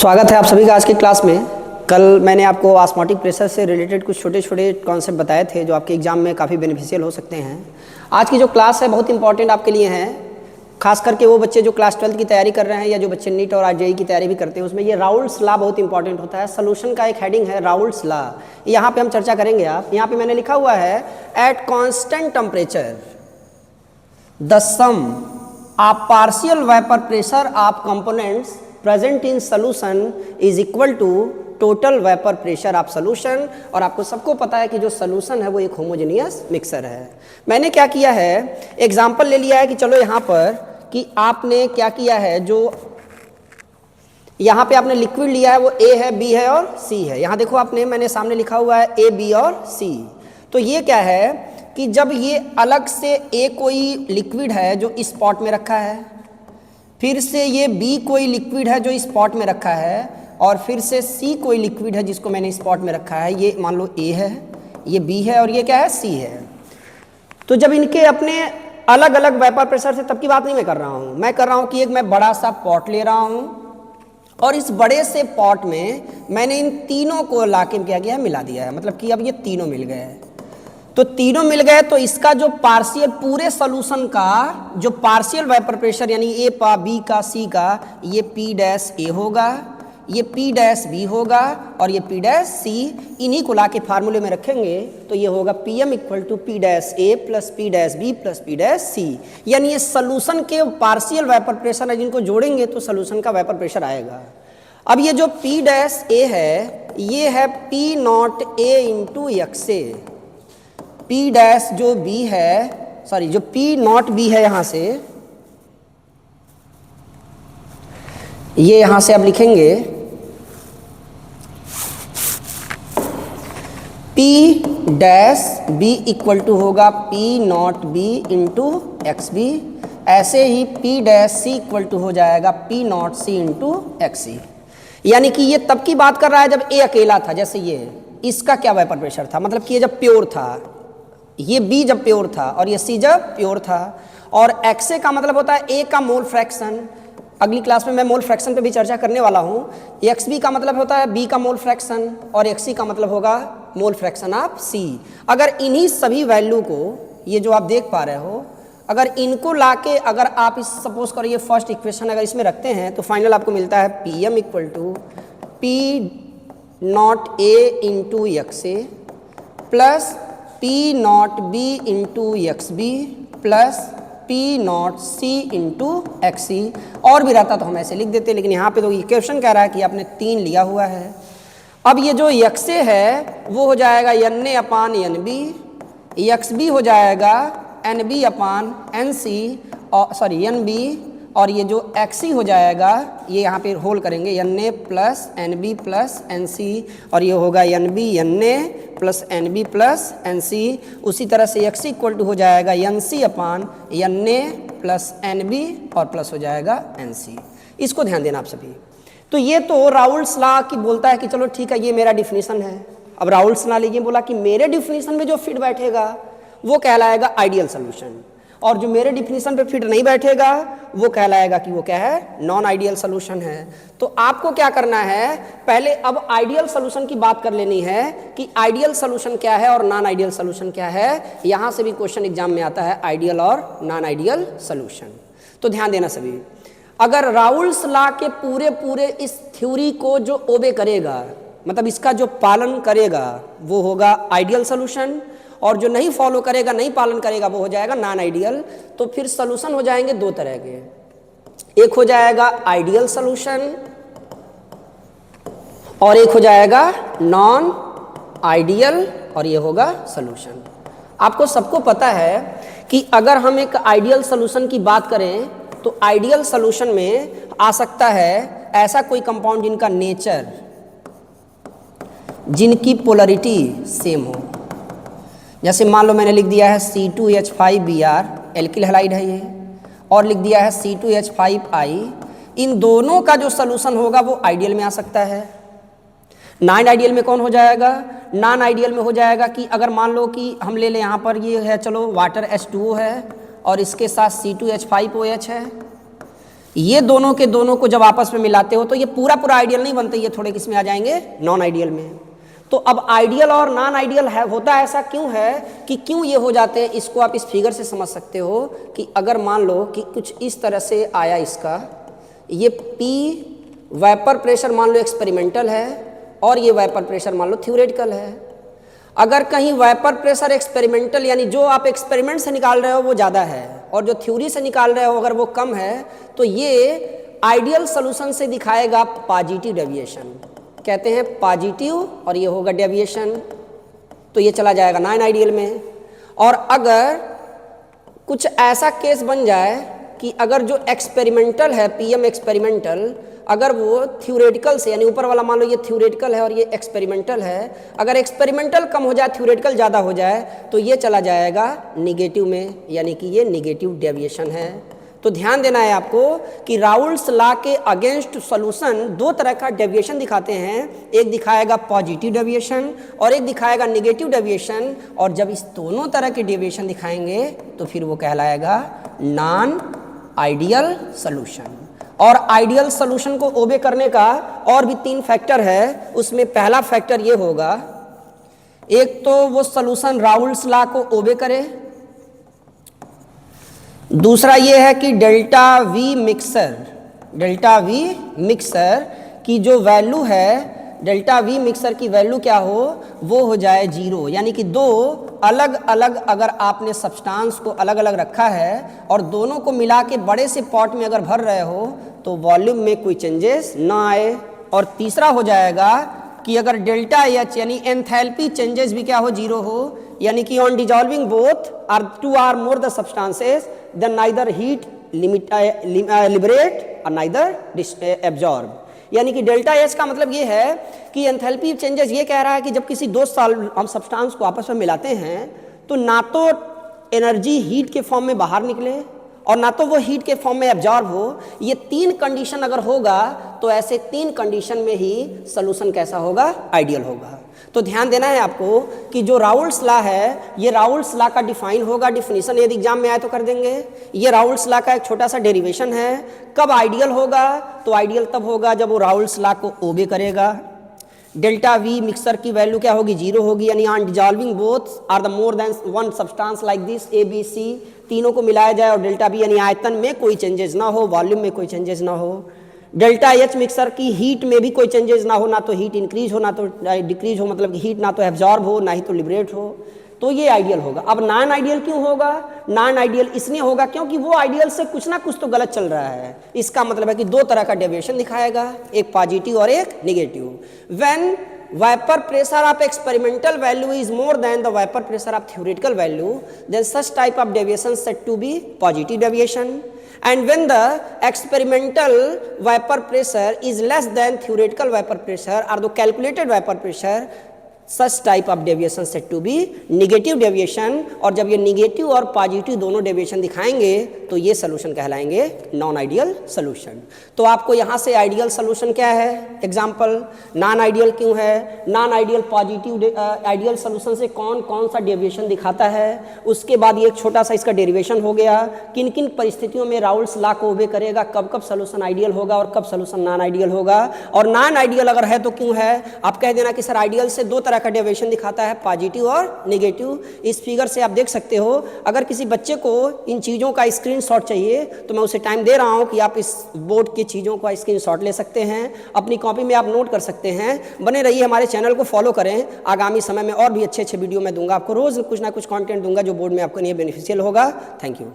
स्वागत है आप सभी का आज की क्लास में। कल मैंने आपको ऑस्मोटिक प्रेशर से रिलेटेड कुछ छोटे छोटे कॉन्सेप्ट बताए थे जो आपके एग्जाम में काफ़ी बेनिफिशियल हो सकते हैं। आज की जो क्लास है बहुत इंपॉर्टेंट आपके लिए है, खास करके वो बच्चे जो क्लास 12 की तैयारी कर रहे हैं या जो बच्चे नीट और आरजेई की तैयारी भी करते हैं, उसमें ये राउल्ट्स लॉ बहुत इंपॉर्टेंट होता है। सोल्यूशन का एक हेडिंग है राउल्ट्स लॉ, यहाँ पे हम चर्चा करेंगे। आप यहाँ पे मैंने लिखा हुआ है at constant temperature the sum of partial vapour pressure of components present in solution is equal to total vapour pressure of solution. और आपको सबको पता है कि जो सोल्यूशन है वो एक होमोजेनियस मिक्सर है। मैंने क्या किया है, एग्जांपल ले लिया है कि चलो यहाँ पर कि आपने क्या किया है, जो यहाँ पे आपने लिक्विड लिया है वो ए है, बी है और सी है। यहाँ देखो आपने, मैंने सामने लिखा हुआ है ए, बी और सी। तो ये क्या है कि जब ये अलग से ए कोई लिक्विड है जो इस पॉट में रखा है, फिर से ये बी कोई लिक्विड है जो इस पॉट में रखा है, और फिर से सी कोई लिक्विड है जिसको मैंने इस पॉट में रखा है। ये मान लो ए है, ये बी है और ये क्या है, सी है। तो जब इनके अपने अलग अलग वेपर प्रेशर से, तब की बात नहीं मैं कर रहा हूँ, मैं कर रहा हूँ कि एक मैं बड़ा सा पॉट ले रहा हूँ और इस बड़े से पॉट में मैंने इन तीनों को लाके क्या किया है, मिला दिया है। मतलब कि अब ये तीनों मिल गए हैं। तो तीनों मिल गए तो इसका जो पार्शियल, पूरे सोल्यूशन का जो पार्शियल वेपर प्रेशर यानी ए का, बी का, सी का, ये पी डैश ए होगा, ये पी डैश बी होगा और ये पी डैश सी। इन्हीं को लाके फार्मूले में रखेंगे तो ये होगा P M equal to P dash A plus P dash B plus P dash C. यानी ये सोल्यूशन के पार्शियल वेपर प्रेशर है, जिनको जोड़ेंगे तो सोल्यूशन का वेपर प्रेशर आएगा। अब ये जो पी डैश ए है ये है P naught A into X A, P dash जो बी है, सॉरी जो पी नॉट बी है, यहां से ये यहां से आप लिखेंगे P dash B equal to होगा P naught B into X B. ऐसे ही P dash C equal to हो जाएगा P naught C into X C. यानी कि ये तब की बात कर रहा है जब ए अकेला था, जैसे ये, इसका क्या वेपर प्रेशर था, मतलब कि ये जब प्योर था, ये बी जब प्योर था और ये सी जब प्योर था। और एक्सए का मतलब होता है ए का मोल फ्रैक्शन। अगली क्लास में मैं मोल फ्रैक्शन पे भी चर्चा करने वाला हूँ। एक्स बी का मतलब होता है बी का मोल फ्रैक्शन और एक्स सी का मतलब होगा मोल फ्रैक्शन ऑफ सी। अगर इन्हीं सभी वैल्यू को, ये जो आप देख पा रहे हो, अगर इनको लाके अगर आप इस सपोज करो ये फर्स्ट इक्वेशन अगर इसमें रखते हैं तो फाइनल आपको मिलता है P M equal to P naught A into X A plus P naught B into X B plus P naught C into X C. और भी रहता तो हम ऐसे लिख देते, लेकिन यहाँ पे तो ये क्वेश्चन कह रहा है कि आपने 3 लिया हुआ है। अब ये जो एक्स ए है वो हो जाएगा N A upon N B, X B हो जाएगा N B upon N C, और सॉरी एन बी, और ये जो एक्स सी हो जाएगा ये यहाँ पे होल करेंगे N A plus N B plus N C, और ये होगा N B N A plus N B plus N C. उसी तरह से एक्स सी इक्वल टू हो जाएगा N C upon N A plus N B और प्लस हो जाएगा एन सी। इसको ध्यान देना आप सभी। तो ये तो राउल्ट्स लॉ की बोलता है कि चलो ठीक है ये मेरा डिफिनीशन है। अब राउल्ट्स लॉ ने बोला कि मेरे डिफिनीशन में जो फिट बैठेगा वो कहलाएगा आइडियल सोल्यूशन, और जो मेरे डिफिनीशन पे फिट नहीं बैठेगा वो कहलाएगा कि वो क्या है, नॉन आइडियल सोल्यूशन है। तो आपको क्या करना है, पहले अब आइडियल सोल्यूशन की बात कर लेनी है कि आइडियल सोल्यूशन क्या है और नॉन आइडियल सोल्यूशन क्या है। यहां से भी क्वेश्चन एग्जाम में आता है आइडियल और नॉन आइडियल सोल्यूशन। तो ध्यान देना सभी, अगर राउल्ट्स लॉ के पूरे इस थ्योरी को जो ओबे करेगा, मतलब इसका जो पालन करेगा वो होगा आइडियल सोल्यूशन, और जो नहीं फॉलो करेगा, नहीं पालन करेगा, वो हो जाएगा नॉन आइडियल। तो फिर सोल्यूशन हो जाएंगे 2 तरह के, एक हो जाएगा आइडियल सोल्यूशन और एक हो जाएगा नॉन आइडियल, और ये होगा सोल्यूशन। आपको सबको पता है कि अगर हम एक आइडियल सोल्यूशन की बात करें तो आइडियल सोल्यूशन में आ सकता है ऐसा कोई कंपाउंड जिनका नेचर, जिनकी पोलरिटी सेम हो। जैसे मान लो मैंने लिख दिया है C2H5Br, एल्किल हैलाइड है ये, और लिख दिया है C2H5I। इन दोनों का जो सोल्यूशन होगा वो आइडियल में आ सकता है। नॉन आइडियल में कौन हो जाएगा, नॉन आइडियल में हो जाएगा कि अगर मान लो कि हम ले लें यहाँ पर ये है, चलो वाटर H2O है और इसके साथ C2H5OH है, ये दोनों के दोनों को जब आपस में मिलाते हो तो ये पूरा पूरा आइडियल नहीं बनते, ये थोड़े किस में आ जाएंगे, नॉन आइडियल में। तो अब आइडियल और नॉन आइडियल है, होता ऐसा क्यों है कि क्यों ये हो जाते हैं, इसको आप इस फिगर से समझ सकते हो कि अगर मान लो कि कुछ इस तरह से आया इसका, ये P वेपर प्रेशर मान लो एक्सपेरिमेंटल है और ये वेपर प्रेशर मान लो थ्योरेटिकल है। अगर कहीं वेपर प्रेशर एक्सपेरिमेंटल यानी जो आप एक्सपेरिमेंट से निकाल रहे हो वो ज़्यादा है और जो थ्योरी से निकाल रहे हो अगर वो कम है, तो ये आइडियल सोल्यूशन से दिखाएगा पॉजिटिव डेविएशन, कहते हैं पॉजिटिव, और ये होगा डेविएशन, तो ये चला जाएगा नॉन आइडियल में। और अगर कुछ ऐसा केस बन जाए कि अगर जो एक्सपेरिमेंटल है PM एक्सपेरिमेंटल, अगर वो थ्योरेटिकल से, यानी ऊपर वाला मान लो ये थ्योरेटिकल है और ये एक्सपेरिमेंटल है, अगर एक्सपेरिमेंटल कम हो जाए थ्योरेटिकल ज़्यादा हो जाए तो ये चला जाएगा निगेटिव में, यानी कि ये निगेटिव डेविएशन है। तो ध्यान देना है आपको कि राउल्स लॉ के अगेंस्ट सॉल्यूशन दो तरह का डेविएशन दिखाते हैं, एक दिखाएगा पॉजिटिव डेविएशन और एक दिखाएगा निगेटिव डेविएशन, और जब इस दोनों तरह के डेविएशन दिखाएंगे तो फिर वो कहलाएगा नॉन आइडियल सॉल्यूशन। और आइडियल सॉल्यूशन को ओबे करने का और भी 3 फैक्टर है, उसमें पहला फैक्टर ये होगा, एक तो वो सॉल्यूशन राउल्स लॉ को ओबे करे, दूसरा ये है कि डेल्टा V मिक्सर की जो वैल्यू है, डेल्टा V मिक्सर की वैल्यू क्या हो, वो हो जाए 0, यानी कि दो अलग अलग अगर आपने सब्सटेंस को अलग अलग रखा है और दोनों को मिला के बड़े से पॉट में अगर भर रहे हो तो वॉल्यूम में कोई चेंजेस ना आए। और तीसरा हो जाएगा कि अगर डेल्टा H यानी एंथैल्पी चेंजेस भी क्या हो, 0 हो, यानी कि on dissolving both are 2 or more the substances then neither heat liberate और नाइदर एब्जॉर्ब। यानी कि डेल्टा H का मतलब ये है कि एंथैल्पी चेंजेस ये कह रहा है कि जब किसी दो हम सब्सटेंस को आपस में मिलाते हैं तो ना तो एनर्जी हीट के फॉर्म में बाहर निकले और ना तो वो हीट के फॉर्म में एब्जॉर्ब हो। ये 3 कंडीशन अगर होगा तो ऐसे 3 कंडीशन में ही सॉल्यूशन कैसा होगा, आइडियल होगा। तो ध्यान देना है आपको कि जो राउल्स लॉ है, ये राउल्स लॉ का डिफाइन होगा, डिफिनीशन यदि एग्जाम में आए तो कर देंगे। ये राउल्स लॉ का एक छोटा सा डेरिवेशन है। कब आइडियल होगा, तो आइडियल तब होगा जब वो राउल्स लॉ को ओबे करेगा। डेल्टा V मिक्सर की वैल्यू क्या होगी, 0 होगी, यानी on dissolving both are the more than one substance like this ABC, तीनों को मिलाया जाए और डेल्टा B यानी आयतन में कोई चेंजेस ना हो, वॉल्यूम में कोई चेंजेस ना हो। डेल्टा H मिक्सर की हीट में भी कोई चेंजेस ना हो, ना तो हीट इंक्रीज हो ना तो डिक्रीज हो, मतलब कि हीट ना तो एब्जॉर्ब हो ना ही तो लिबरेट हो, तो ये आइडियल होगा। अब नॉन आइडियल क्यों होगा, नॉन आइडियल इसलिए होगा क्योंकि वो आइडियल से कुछ ना कुछ तो गलत चल रहा है। इसका मतलब है कि दो तरह का डेविएशन दिखाएगा, एक पॉजिटिव और एक negative. When vapor pressure of experimental value is more than the vapor pressure of theoretical value, then such type of deviation said to be positive deviation. And when the experimental vapor pressure is less than theoretical vapor pressure or the calculated vapor pressure, such type of deviation said to be negative deviation। और जब ये negative और positive दोनों deviation दिखाएंगे तो ये solution कहलाएंगे non ideal solution. तो आपको यहाँ से आइडियल सोल्यूशन क्या है, एग्जांपल नॉन आइडियल क्यों है, non ideal positive ideal solution से कौन कौन सा डेविएशन दिखाता है, उसके बाद ये एक छोटा सा इसका डेरिवेशन हो गया, किन किन परिस्थितियों में राउल्स लॉ को ओबे करेगा, कब कब सोल्यूशन आइडियल होगा और कब सोल्यूशन नॉन आइडियल होगा, और नॉन आइडियल अगर है तो क्यों है। आप कह देना कि सर आइडियल से दो तरह का डेविएशन दिखाता है, पॉजिटिव और नेगेटिव। इस फिगर से आप देख सकते हो। अगर किसी बच्चे को इन चीज़ों का स्क्रीनशॉट चाहिए तो मैं उसे टाइम दे रहा हूं कि आप इस बोर्ड की चीज़ों का स्क्रीनशॉट ले सकते हैं, अपनी कॉपी में आप नोट कर सकते हैं। बने रहिए, हमारे चैनल को फॉलो करें, आगामी समय में और भी अच्छे अच्छे वीडियो मैं दूंगा आपको, रोज़ कुछ ना कुछ कंटेंट दूंगा जो बोर्ड में आपके लिए बेनिफिशियल होगा। Thank you.